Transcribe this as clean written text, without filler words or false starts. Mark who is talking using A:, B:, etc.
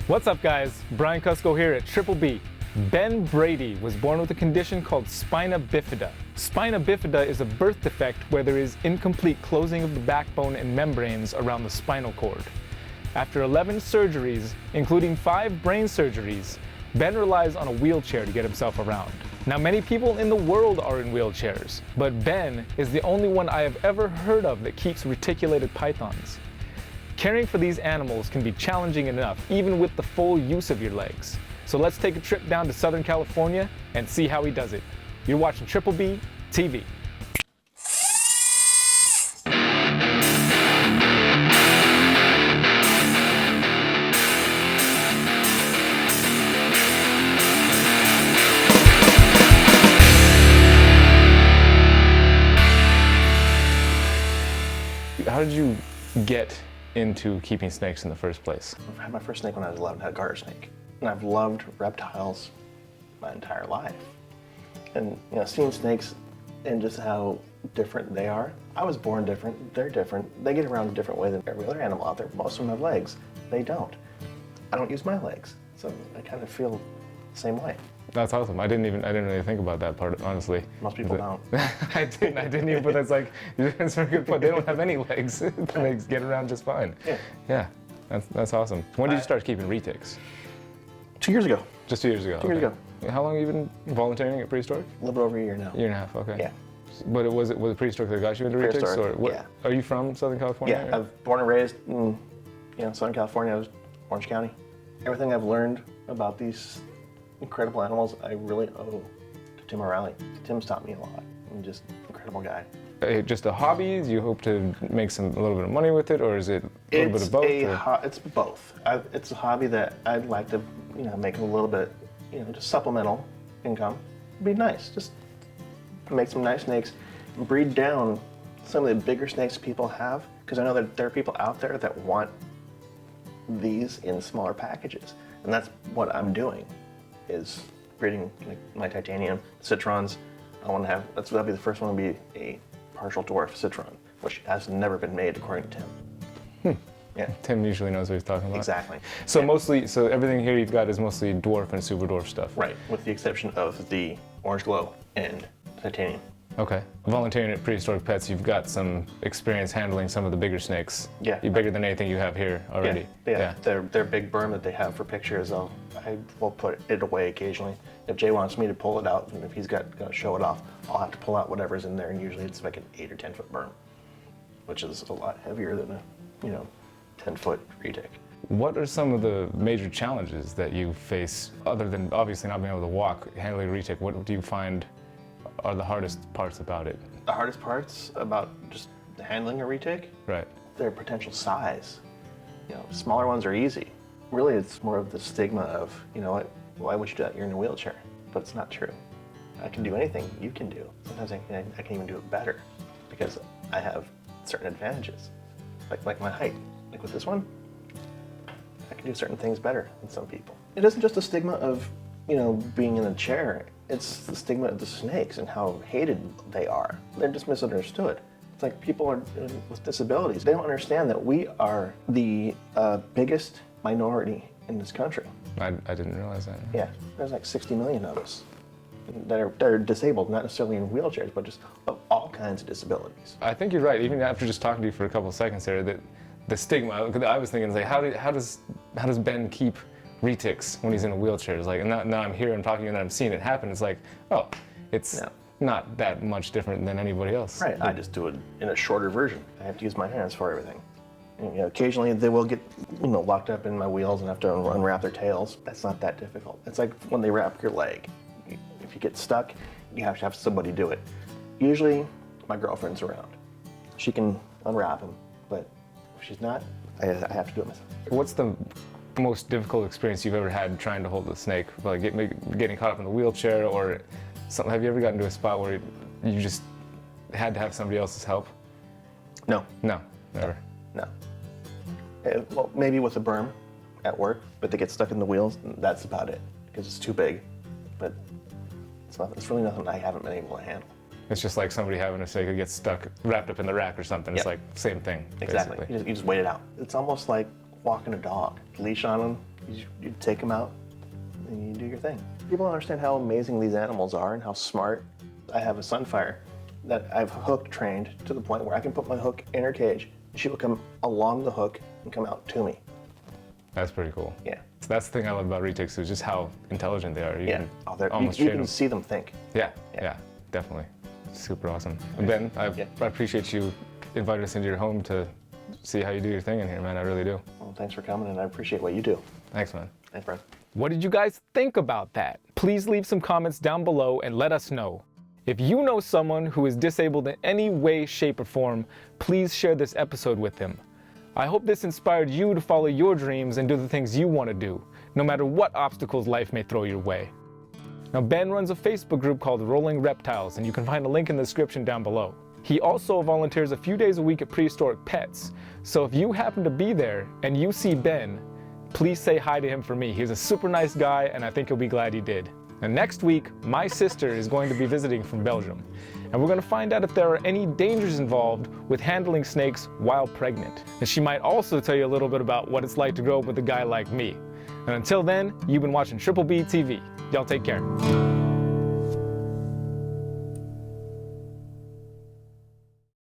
A: What's up, guys? Brian Cusco here at Triple B. Ben Brady was born with a condition called spina bifida. Spina bifida is a birth defect where there is incomplete closing of the backbone and membranes around the spinal cord. After 11 surgeries, including 5 brain surgeries, Ben relies on a wheelchair to get himself around. Now, many people in the world are in wheelchairs, but Ben is the only one I have ever heard of that keeps reticulated pythons. Caring for these animals can be challenging enough, even with the full use of your legs. So let's take a trip down to Southern California and see how he does it. You're watching Triple B TV. How did you get into keeping snakes in the first place?
B: I had my first snake when I was 11, I had a garter snake. And I've loved reptiles my entire life. And seeing snakes and just how different they are. I was born different, they're different. They get around a different way than every other animal out there. Most of them have legs, they don't. I don't use my legs, so I kind of feel the same way.
A: That's awesome. I didn't really think about that part, honestly.
B: Most people don't.
A: I didn't even, but it's like, that's a good point. They don't have any legs. They get around just fine. Yeah, that's awesome. When did you start keeping Retakes?
B: 2 years ago.
A: Just 2 years ago?
B: 2 years ago.
A: How long have you been volunteering at Prehistoric?
B: A little bit over a year now.
A: Year and a half, okay.
B: Yeah.
A: But was it Prehistoric that got you into Retakes?
B: Prehistoric, yeah.
A: Are you from Southern California?
B: Yeah, I've born and raised in Southern California, Orange County. Everything I've learned about these incredible animals, I really owe to Tim O'Reilly. Tim's taught me a lot. He's just an incredible guy.
A: Just a hobby? Do you hope to make a little bit of money with it, or is it a little bit of both?
B: It's both. It's a hobby that I'd like to, make a little bit, just supplemental income. It'd be nice. Just make some nice snakes, breed down some of the bigger snakes people have, because I know that there are people out there that want these in smaller packages, and that's what I'm doing. Is breeding my titanium citrons. That'll be the first one to be a partial dwarf citron, which has never been made according to Tim. Yeah.
A: Tim usually knows what he's talking about.
B: Exactly.
A: So everything here you've got is mostly dwarf and super dwarf stuff.
B: Right, with the exception of the orange glow and titanium.
A: Okay. Volunteering at Prehistoric Pets, you've got some experience handling some of the bigger snakes.
B: Yeah.
A: You're bigger than anything you have here already.
B: Yeah. Their big berm that they have for pictures, I will put it away occasionally. If Jay wants me to pull it out, and if he's got to show it off, I'll have to pull out whatever's in there, and usually it's like an 8 or 10 foot berm, which is a lot heavier than a 10-foot retake. What
A: are some of the major challenges that you face, other than obviously not being able to walk, handling a retake? What do you find are the hardest parts about it?
B: The hardest parts about just handling a retake?
A: Right.
B: Their potential size. Smaller ones are easy. Really, it's more of the stigma of, why would you do that? You're in a wheelchair. But it's not true. I can do anything you can do. Sometimes I can even do it better because I have certain advantages, like my height. Like with this one, I can do certain things better than some people. It isn't just a stigma of, being in a chair. It's the stigma of the snakes and how hated they are. They're just misunderstood. It's like people with disabilities. They don't understand that we are the biggest minority in this country.
A: I didn't realize that.
B: Yeah, there's like 60 million of us that are disabled, not necessarily in wheelchairs, but just of all kinds of disabilities.
A: I think you're right. Even after just talking to you for a couple of seconds there, that the stigma. I was thinking, like, how does Ben keep Retics when he's in a wheelchair? It's like, and now I'm here, I'm talking, and I'm seeing it happen. It's like, oh, it's not that much different than anybody else.
B: Right. I just do it in a shorter version. I have to use my hands for everything. And, occasionally they will get, locked up in my wheels and have to unwrap their tails. That's not that difficult. It's like when they wrap your leg. If you get stuck, you have to have somebody do it. Usually, my girlfriend's around. She can unwrap them, but if she's not, I have to do it myself.
A: What's the most difficult experience you've ever had trying to hold a snake? Like getting caught up in the wheelchair or something? Have you ever gotten to a spot where you just had to have somebody else's help?
B: No.
A: No, never.
B: No. Well, maybe with a berm at work, but they get stuck in the wheels, and that's about it, because it's too big. But it's really nothing I haven't been able to handle.
A: It's just like somebody having a snake that gets stuck, wrapped up in the rack or something. It's like same thing.
B: Exactly.
A: Basically.
B: You just wait it out. It's almost like walking a dog. Leash on them, You take them out and you do your thing. People don't understand how amazing these animals are and how smart. I have a sunfire that I've hook trained to the point where I can put my hook in her cage. She will come along the hook and come out to me.
A: That's pretty cool.
B: Yeah.
A: So that's the thing I love about Retakes, is just how intelligent they are. You can
B: You can see them think.
A: Yeah, definitely. Super awesome. Ben, I appreciate you inviting us into your home to see how you do your thing in here, man. I really do.
B: Well, thanks for coming, and I appreciate what you do.
A: Thanks, man.
B: Thanks, Brad.
A: What did you guys think about that? Please leave some comments down below and let us know. If you know someone who is disabled in any way, shape, or form, please share this episode with them. I hope this inspired you to follow your dreams and do the things you want to do, no matter what obstacles life may throw your way. Now, Ben runs a Facebook group called Rolling Reptiles, and you can find a link in the description down below. He also volunteers a few days a week at Prehistoric Pets, so if you happen to be there and you see Ben, please say hi to him for me. He's a super nice guy, and I think he'll be glad he did. And next week, my sister is going to be visiting from Belgium, and we're going to find out if there are any dangers involved with handling snakes while pregnant. And she might also tell you a little bit about what it's like to grow up with a guy like me. And until then, you've been watching Triple B TV. Y'all take care.